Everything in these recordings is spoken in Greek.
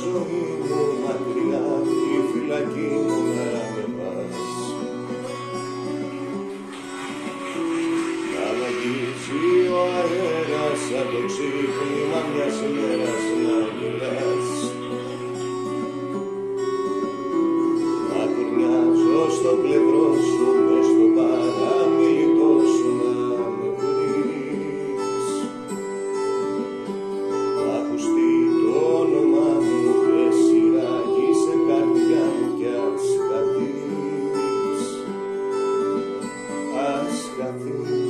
Ζωή μου μακριά, η φυλακή μου να με πας, να με αγγίζει ο αέρας σαν το ξύπνημα μιας μέρας να γελάς, να κουρνιάζω στο πλευρό σου μες στο παραμιλητό σου να με βρεις, να ακουστεί το όνομά μου και σειράγει σε καρδιά μου κι ας καθείς, ας καθείς.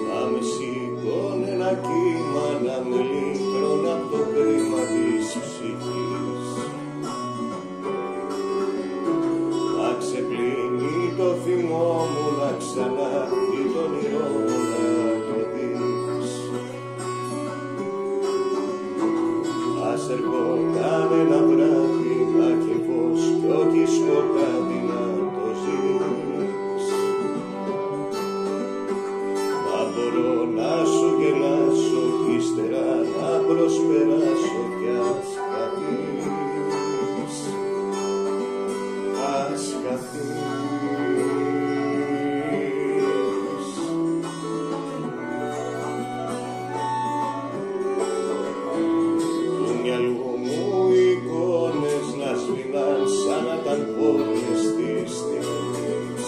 Να με σηκώνει ένα κύμα, να με λύτρωνε απ' το κρίμα της ψυχής, να ξεπλύνει το θυμό μου, να ξανάρθει το όνειρό μου να το δεις. Ας ερχόταν ένα βράδυ, να έχει φως κι όχι σκοτάδι να το ζεις, να μπορώ να σου γελάσω κι ύστερα να προσπεράσω κι ας καθείς, ας καθείς. Του μυαλού μου εικόνες να σβηνάν σαν να ήταν πόρνες της στιγμής,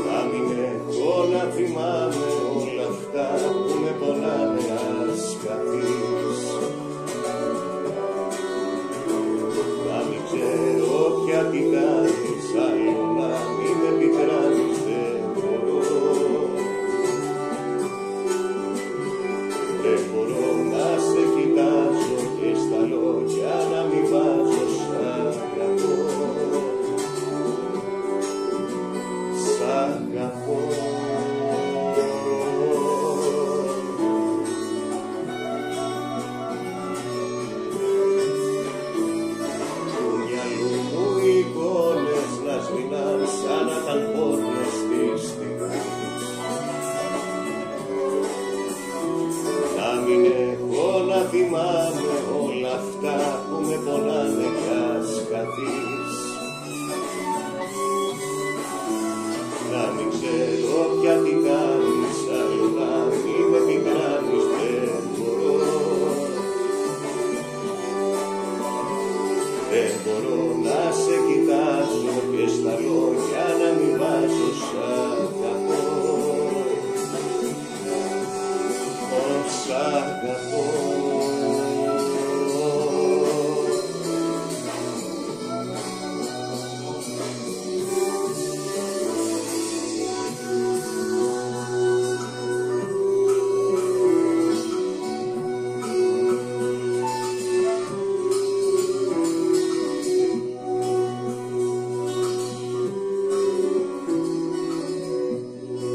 να μην έχω να θυμάμαι όλα αυτά που με πονάνε, ας καθείς, να μην ξέρω πια τι κάνεις, άλλο να μην με πικράνεις, δεν μπορώ, δεν μπορώ να σε κοιτάζω και στα λόγια να μην βάζω σ' αγαπώ, σ' αγαπώ. Του μυαλού μου εικόνες να σβηνάν σαν να ήταν πόρνες της στιγμής, να μην έχω να θυμάμαι όλα αυτά που με πονάνε κι ας καθείς, να μην ξέρω πια τι κάνεις, άλλο να μην με πικράνεις, δεν μπορώ, δεν μπορώ να σε κοιτάζω και στα λόγια